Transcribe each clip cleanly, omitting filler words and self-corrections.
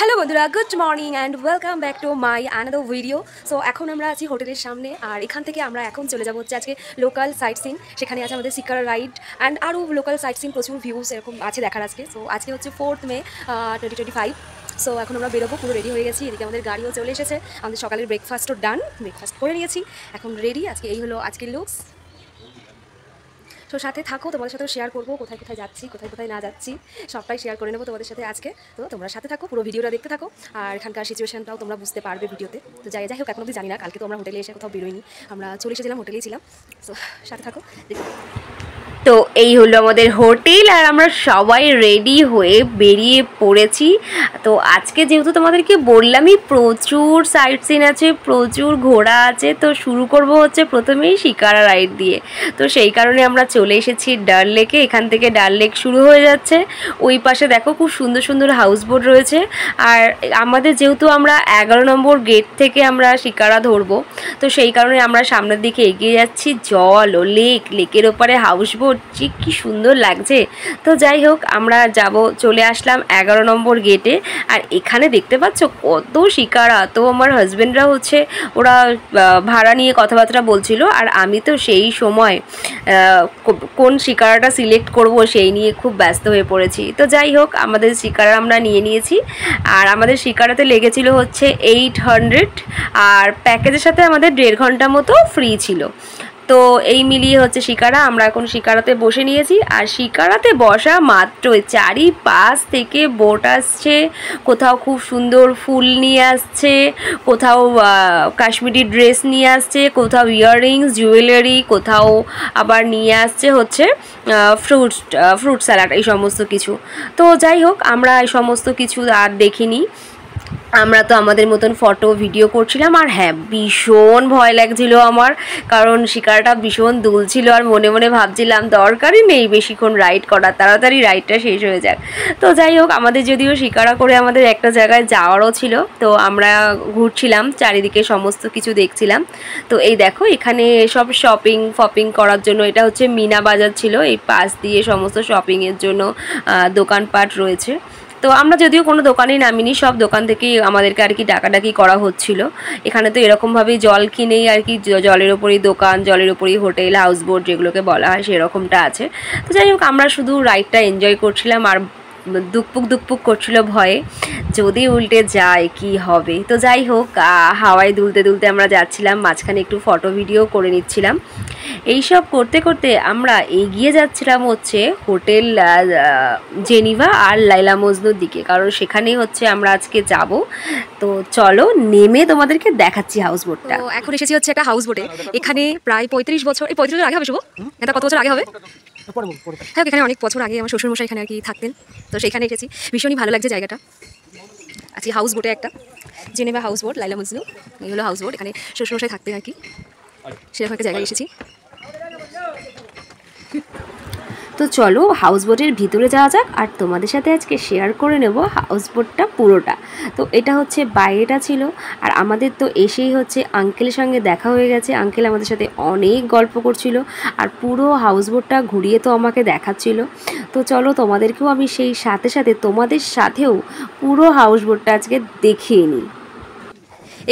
Hello বন্ধুরা, good morning and welcome back to my another video. So এখন আমরা আছি হোটেলের সামনে, আর এখান থেকে আমরা এখন চলে যাবো হচ্ছে আজকে লোকাল সাইট সিন। সেখানে আছে আমাদের শিকারা রাইড অ্যান্ড আরও লোকাল সাইট সিন, প্রচুর ভিউজ এরকম আছে দেখার আজকে। সো আজকে হচ্ছে 4 মে 2025। সো এখন আমরা বেরোবো, পুরো রেডি হয়ে গেছি। এদিকে আমাদের গাড়িও চলে এসেছে, আমাদের সকালের ব্রেকফাস্টও ডান, ব্রেকফাস্ট করে নিয়েছি, এখন রেডি। আজকে এই হলো আজকের লুকস। তো সাথে থাকো, তোমাদের সাথেও শেয়ার করবো কোথায় কোথায় যাচ্ছি, কোথায় কোথায় না যাচ্ছি, সবটাই শেয়ার করে নেবো তোমাদের সাথে আজকে। তো তোমরা সাথে থাকো, পুরো ভিডিওটা দেখতে থাকো, আর এখানকার সিচুয়েশনটাও তোমরা বুঝতে পারবে ভিডিওতে। তো যাই হোক, এখন অবধি জানি না, কালকে তো আমরা হোটেলে এসে কোথাও বেরোইনি, আমরা চলে এসেছিলাম, হোটেলেই ছিলাম। তো সাথে থাকো, দেখো। তো এই হলো আমাদের হোটেল, আর আমরা সবাই রেডি হয়ে বেরিয়ে পড়েছি। তো আজকে যেহেতু তোমাদেরকে বললামই প্রচুর সাইট সিন আছে, প্রচুর ঘোরা আছে, তো শুরু করব হচ্ছে প্রথমেই শিকারা রাইড দিয়ে। তো সেই কারণে আমরা চলে এসেছি ডাল লেকে। এখান থেকে ডাল লেক শুরু হয়ে যাচ্ছে, ওই পাশে দেখো খুব সুন্দর সুন্দর হাউস বোট রয়েছে। আর আমাদের যেহেতু আমরা 11 নম্বর গেট থেকে আমরা শিকারা ধরবো, তো সেই কারণে আমরা সামনের দিকে এগিয়ে যাচ্ছি। জল ও লেকের ওপারে হাউস বোট, কি সুন্দর লাগছে। তো যাই হোক, আমরা চলে আসলাম 11 নম্বর গেটে। আর এখানে দেখতে পাচ্ছ কত শিকারা। তো আমার হাজবেন্ডরা হচ্ছে ওরা ভাড়া নিয়ে কথাবার্তা বলছিল, আর আমি তো সেই সময় কোন শিকারাটা সিলেক্ট করব সেই নিয়ে খুব ব্যস্ত হয়ে পড়েছি। তো যাই হোক, আমাদের শিকারা আমরা নিয়ে নিয়েছি, আর আমাদের শিকারাতে লেগেছিল হচ্ছে 800, আর প্যাকেজের সাথে আমাদের 1.5 ঘন্টা মতো ফ্রি ছিল। তো এই মিলিয়ে হচ্ছে শিকারা, আমরা এখন শিকারাতে বসে নিয়েছি। আর শিকারাতে বসা মাত্রই চারিপাশ থেকে বোট আসছে, কোথাও খুব সুন্দর ফুল নিয়ে আসছে, কোথাও কাশ্মীরি ড্রেস নিয়ে আসছে, কোথাও ইয়াররিংস জুয়েলারি, কোথাও আবার নিয়ে আসছে হচ্ছে ফ্রুট স্যালাড, এই সমস্ত কিছু। তো যাই হোক, আমরা এই সমস্ত কিছু আর দেখিনি, আমরা তো আমাদের মতন ফটো ভিডিও করছিলাম। আর হ্যাঁ, ভীষণ ভয় লাগছিল আমার, কারণ শিকারাটা ভীষণ দুলছিল, আর মনে মনে ভাবছিলাম দরকারই নেই বেশিক্ষণ রাইড করা, তাড়াতাড়ি রাইডটা শেষ হয়ে যাক। তো যাই হোক, আমাদের যদিও শিকারা করে আমাদের একটা জায়গায় যাওয়ারও ছিল, তো আমরা ঘুরছিলাম, চারিদিকে সমস্ত কিছু দেখছিলাম। তো এই দেখো, এখানে সব শপিং করার জন্য, এটা হচ্ছে মিনা বাজার ছিল, এই পাশ দিয়ে সমস্ত শপিংয়ের জন্য দোকানপাট রয়েছে। তো আমরা যদিও কোনো দোকানেই নামিনি, সব দোকান থেকেই আমাদেরকে আর কি ডাকাডাকি করা হচ্ছিল। এখানে তো এরকমভাবেই জল কিনেই আর কি, জলের ওপরেই দোকান, জলের ওপরেই হোটেল, হাউস বোট যেগুলোকে বলা হয় সেরকমটা আছে। তো যাই হোক, আমরা শুধু রাইডটা এনজয় করছিলাম, আর দুকপুক করছিল ভয়ে, যদি উল্টে যায় কি হবে। তো যাই হোক, হাওয়ায় দুলতে দুলতে আমরা যাচ্ছিলাম, মাঝখানে একটু ফটো ভিডিও করে নিচ্ছিলাম। এইসব করতে করতে আমরা এগিয়ে যাচ্ছিলাম হচ্ছে হোটেল জেনিভা আর লাইলা মজনুর দিকে, কারণ সেখানেই হচ্ছে আমরা আজকে যাব। তো চলো নেমে তোমাদেরকে দেখাচ্ছি হাউস বোটটা। তো এখন এসেছি হচ্ছে একটা হাউস বোটে, এখানে প্রায় 35 বছর, এই 35 বছর আগে হবে শুভ, এটা কত বছর আগে হবে? হ্যাঁ, এখানে অনেক বছর আগে আমার শ্বশুরমশাই এখানে আর কি থাকতেন, তো সেখানে এসেছি, ভীষণই ভালো লাগছে জায়গাটা। আজকে হাউস বোটে একটা জেনেভা হাউস বোট, লাইলা মজনু, এই হলো হাউস বোট, এখানে শ্বশুরমশাই থাকতে আর কি, সেরকম একটা জায়গায় এসেছি। তো চলো হাউস বোটের ভিতরে যাওয়া যাক, আর তোমাদের সাথে আজকে শেয়ার করে নেব হাউস বোটটা পুরোটা। তো এটা হচ্ছে বাইরেটা ছিল, আর আমাদের তো এসেই হচ্ছে আঙ্কেলের সঙ্গে দেখা হয়ে গেছে। আঙ্কেল আমাদের সাথে অনেক গল্প করছিল, আর পুরো হাউস বোটটা ঘুরিয়ে তো আমাকে দেখাচ্ছিল। তো চলো তোমাদেরকেও আমি সেই সাথে সাথে তোমাদের সাথেও পুরো হাউস বোটটা আজকে দেখিয়ে নিই।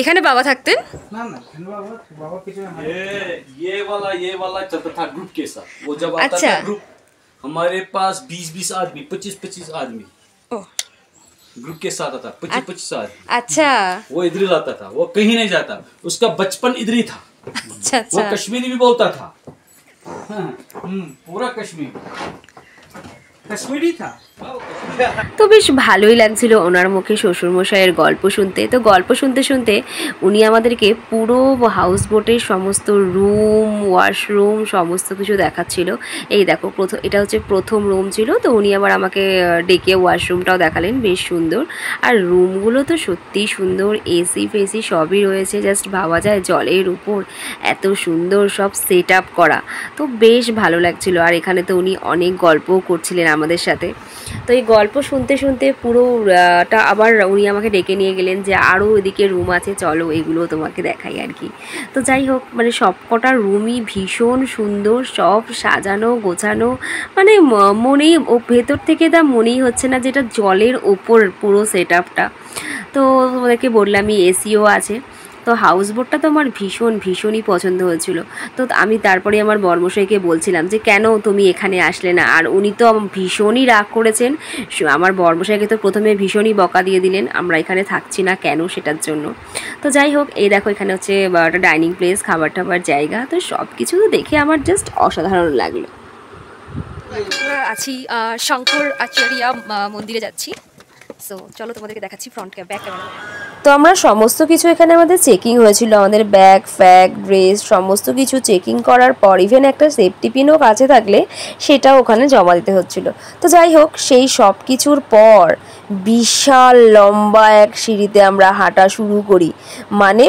এখানে বাবা থাকতেন ना ना बाबा पीछे ये वाला चलता था ग्रुप के साथ। वो जब आता अच्छा। था ग्रुप, हमारे पास 20-20 आदमी, 25-25 आदमी ओह, ग्रुप के साथ आता, 25-25 आदमी। अच्छा वो इधर ही लाता था, वो कहीं नहीं जाता, उसका बचपन इधर ही था। अच्छा वो अच्छा कश्मीरी भी बोलता था। हाँ, पूरा कश्मीरी था। তো বেশ ভালোই লাগছিল ওনার মুখে শ্বশুরমশাইয়ের গল্প শুনতে। তো গল্প শুনতে শুনতে উনি আমাদেরকে পুরো হাউস বোটের সমস্ত রুম, ওয়াশরুম সমস্ত কিছু দেখাচ্ছিল। এই দেখো, এটা হচ্ছে প্রথম রুম ছিল, তো উনি আবার আমাকে ডেকে ওয়াশরুমটাও দেখালেন, বেশ সুন্দর। আর রুমগুলো তো সত্যিই সুন্দর, এসি ফেসি সবই রয়েছে, জাস্ট ভাবা যায় জলের উপর এত সুন্দর সব সেট আপ করা, তো বেশ ভালো লাগছিল। আর এখানে তো উনি অনেক গল্পও করছিলেন আমাদের সাথে। তো এই গল্প শুনতে শুনতে পুরোটা আবার উনি আমাকে ডেকে নিয়ে গেলেন যে আরও ওইদিকে রুম আছে, চলো এগুলো তোমাকে দেখাই আর কি। তো যাই হোক, মানে সব কটা রুমই ভীষণ সুন্দর, সব সাজানো গোছানো, মানে মনেই ভেতর থেকে তা মনেই হচ্ছে না যেটা জলের ওপর পুরো সেট আপটা। তো তোমাদেরকে বললামই এসিও আছে। তো হাউস বোটটা তো আমার ভীষণই পছন্দ হয়েছিল। তো আমি তারপরে আমার বর্মশাইকে বলছিলাম যে কেন তুমি এখানে আসলে না, আর উনি তো ভীষণই রাগ করেছেন। আমার বর্মশাইকে তো প্রথমে ভীষণই বকা দিয়ে দিলেন আমরা এখানে থাকছি না কেন সেটার জন্য। তো যাই হোক, এই দেখো এখানে হচ্ছে একটা ডাইনিং প্লেস, খাবার টাবার জায়গা, তো সব কিছু দেখে আমার জাস্ট অসাধারণ লাগলো। আমরা আছি শঙ্কর আচার্য মন্দিরে যাচ্ছি। সো চলো তোমাদেরকে দেখাচ্ছি ফ্রন্ট ব্যাক ক্যামেরা। তো আমরা সমস্ত কিছু এখানে আমাদের চেকিং হয়েছিল, আমাদের ব্যাগ ফ্যাগ ড্রেস সমস্ত কিছু চেকিং করার পর ইভেন একটা সেফটি পিনও কাছে থাকলে সেটাও ওখানে জমা দিতে হচ্ছিল। তো যাই হোক, সেই সব কিছুর পর বিশাল লম্বা এক সিঁড়িতে আমরা হাঁটা শুরু করি। মানে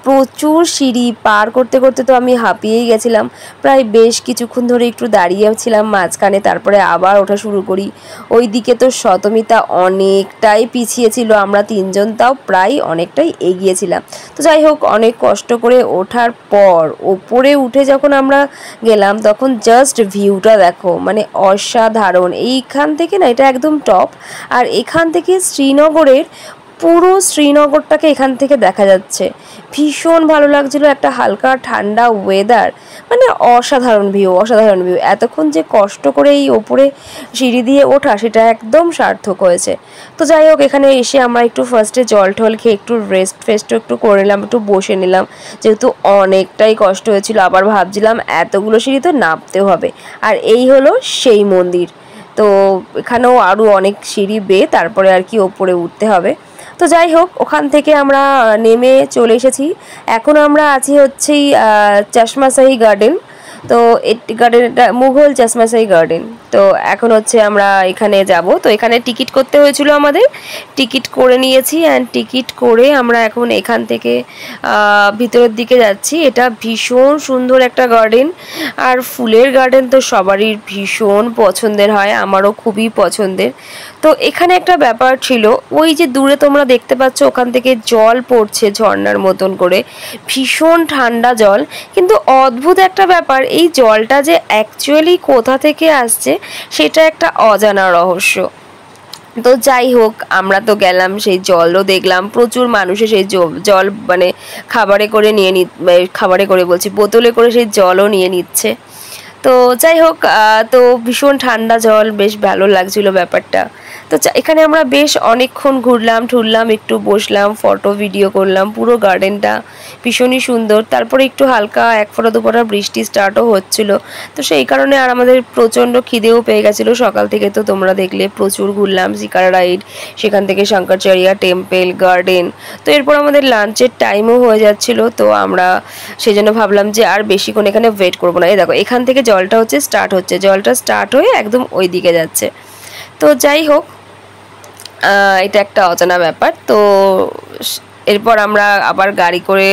প্রচুর সিঁড়ি পার করতে করতে তো আমি হাঁপিয়েই গেছিলাম। প্রায় বেশ কিছুক্ষণ ধরে একটু দাঁড়িয়েছিলাম মাঝখানে, তারপরে আবার ওঠা শুরু করি। ওই দিকে তো শতমিতা অনেকটাই পিছিয়ে ছিল, আমরা তিনজন তাও প্রায় অনেকটাই এগিয়েছিলাম। তো যাই হোক, অনেক কষ্ট করে ওঠার পর ওপরে উঠে যখন আমরা গেলাম তখন জাস্ট ভিউটা দেখো, মানে অসাধারণ। এইখান থেকে না, এটা একদম টপ, আর এখান থেকে শ্রীনগরের পুরো শ্রীনগরটাকে এখান থেকে দেখা যাচ্ছে। ভীষণ ভালো লাগছিল, একটা হালকা ঠান্ডা ওয়েদার, মানে অসাধারণ ভিউ। এতক্ষণ যে কষ্ট করে এই ওপরে সিঁড়ি দিয়ে ওঠা সেটা একদম সার্থক হয়েছে। তো যাই হোক, এখানে এসে আমরা একটু ফার্স্টে জল টল খেয়ে একটু রেস্টও একটু করে নিলাম, একটু বসে নিলাম, যেহেতু অনেকটাই কষ্ট হয়েছিল। আবার ভাবছিলাম এতগুলো সিঁড়ি তো নামতেও হবে, আর এই হলো সেই মন্দির। তো এখানেও আরও অনেক সিঁড়ি বেয়ে তারপরে আর কি ওপরে উঠতে হবে। তো যাই হোক, ওখান থেকে আমরা নেমে চলে এসেছি। এখন আমরা আছি হচ্ছে চশমাশাহী গার্ডেন। তো এই গার্ডেনটা মুঘল চশমাশাহী গার্ডেন। তো এখন হচ্ছে আমরা এখানে যাব। তো এখানে টিকিট করতে হয়েছিল আমাদের, টিকিট করে নিয়েছি। অ্যান্ড টিকিট করে আমরা এখন এখান থেকে ভিতরের দিকে যাচ্ছি। এটা ভীষণ সুন্দর একটা গার্ডেন, আর ফুলের গার্ডেন তো সবারই ভীষণ পছন্দের হয়, আমারও খুবই পছন্দের। তো এখানে একটা ব্যাপার ছিল, ওই যে দূরে তোমরা দেখতে পাচ্ছ ওখান থেকে জল পড়ছে ঝর্ণার মতন করে, ভীষণ ঠান্ডা জল। কিন্তু অদ্ভুত একটা ব্যাপার, এই জলটা যে অ্যাকচুয়ালি কোথা থেকে আসছে সেটা একটা অজানা রহস্য। তো যাই হোক, আমরা তো গেলাম, সেই জলও দেখলাম, প্রচুর মানুষে সেই জল মানে খাবারে করে বলছি, বোতলে করে সেই জলও নিয়ে নিচ্ছে। তো যাই হোক, তো ভীষণ ঠান্ডা জল, বেশ ভালো লাগছিল ব্যাপারটা। তো এখানে আমরা বেশ অনেকক্ষণ ঘুরলাম, একটু বসলাম, ফটো ভিডিও করলাম। পুরো গার্ডেনটা ভীষণই সুন্দর। তারপরে একটু হালকা এক ফোঁটা দুফোঁটা বৃষ্টি স্টার্টও হচ্ছিল। তো সেই কারণে আর আমাদের প্রচণ্ড খিদেও পেয়ে গেছিলো সকাল থেকে। তো তোমরা দেখলে প্রচুর ঘুরলাম, শিকারা রাইড, সেখান থেকে শঙ্করাচার্য টেম্পল গার্ডেন। তো এরপর আমাদের লাঞ্চের টাইমও হয়ে যাচ্ছিলো। তো আমরা সেই জন্য ভাবলাম যে আর বেশিক্ষণ এখানে ওয়েট করবো না। এই দেখো, এখান থেকে জলটা স্টার্ট হয়ে একদম ওই দিকে যাচ্ছে। তো যাই হোক, এটা একটা অজানা ব্যাপার। তো এরপর আমরা আবার গাড়ি করে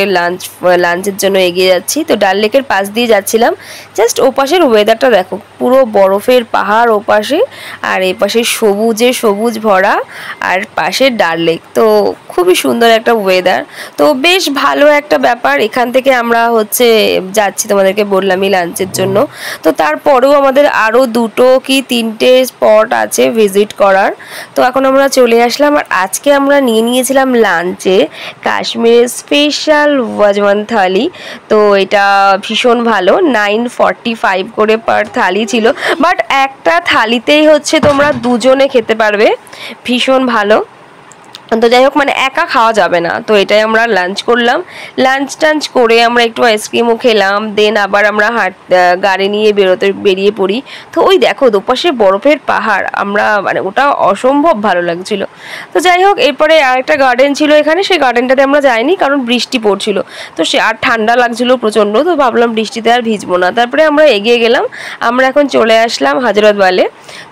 লাঞ্চের জন্য এগিয়ে যাচ্ছি। তো ডাল লেকের পাশ দিয়ে যাচ্ছিলাম। জাস্ট ওপাশের ওয়েদারটা দেখো, পুরো বরফের পাহাড় ওপাশে, আর এপাশে সবুজ ভরা, আর পাশে ডাল লেক। তো খুবই সুন্দর একটা ওয়েদার। তো বেশ ভালো একটা ব্যাপার। এখান থেকে আমরা হচ্ছে যাচ্ছি, তোমাদেরকে বললামই, লাঞ্চের জন্য। তো তারপরেও আমাদের আরও 2 কি 3টে স্পট আছে ভিজিট করার। তো এখন আমরা চলে আসলাম। আর আজকে আমরা নিয়েছিলাম লাঞ্চে কাশ্মীরের স্পেশাল ওয়াজওয়ান থালি। তো এটা ভীষণ ভালো, 945 করে পার থালি ছিল। বাট একটা থালিতেই হচ্ছে তোমরা 2 জনে খেতে পারবে, ভীষণ ভালো। তো যাই হোক, মানে একা খাওয়া যাবে না। তো এটাই আমরা লাঞ্চ করলাম। লাঞ্চ করে আমরা একটু আইসক্রিমও খেলাম। দেন আবার আমরা গাড়ি নিয়ে বেরিয়ে পড়ি। তো ওই দেখো দুপাশে বরফের পাহাড়, আমরা মানে ওটা অসম্ভব ভালো লাগছিল। তো যাই হোক, এরপরে আরেকটা গার্ডেন ছিল এখানে, সেই গার্ডেনটাতে আমরা যাইনি কারণ বৃষ্টি পড়ছিল। তো সে আর ঠান্ডা লাগছিল প্রচণ্ড। তো ভাবলাম বৃষ্টিতে আর ভিজবো না। তারপরে আমরা এগিয়ে গেলাম। আমরা এখন চলে আসলাম হজরতবালে।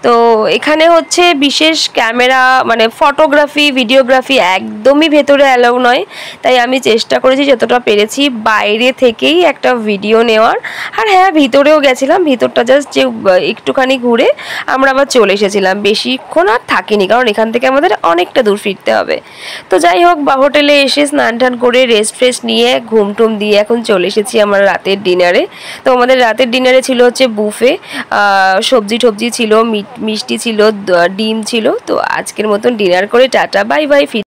তো এখানে হচ্ছে বিশেষ ক্যামেরা, মানে ফটোগ্রাফি ভিডিওগ্রাফি একদমই ভেতরে অ্যালাউ নয়। তাই আমি চেষ্টা করেছি যতটা পেরেছি বাইরে থেকেই একটা ভিডিও নেওয়ার। আর হ্যাঁ, ভিতরেও গেছিলাম, ভিতরটা জাস্ট যে একটুখানি ঘুরে আমরা আবার চলে এসেছিলাম। বেশিক্ষণ আর থাকিনি, কারণ এখান থেকে আমাদের অনেকটা দূর ফিরতে হবে। তো যাই হোক, হোটেলে এসে স্নান টান করে রেস্ট নিয়ে ঘুম দিয়ে এখন চলে এসেছি আমরা রাতের ডিনারে। তো আমাদের রাতের ডিনারে ছিল হচ্ছে বুফে, সবজি ছিল, মিষ্টি ছিল, ডিম ছিল। তো আজকের মতন ডিনার করে টাটা বাই বাই।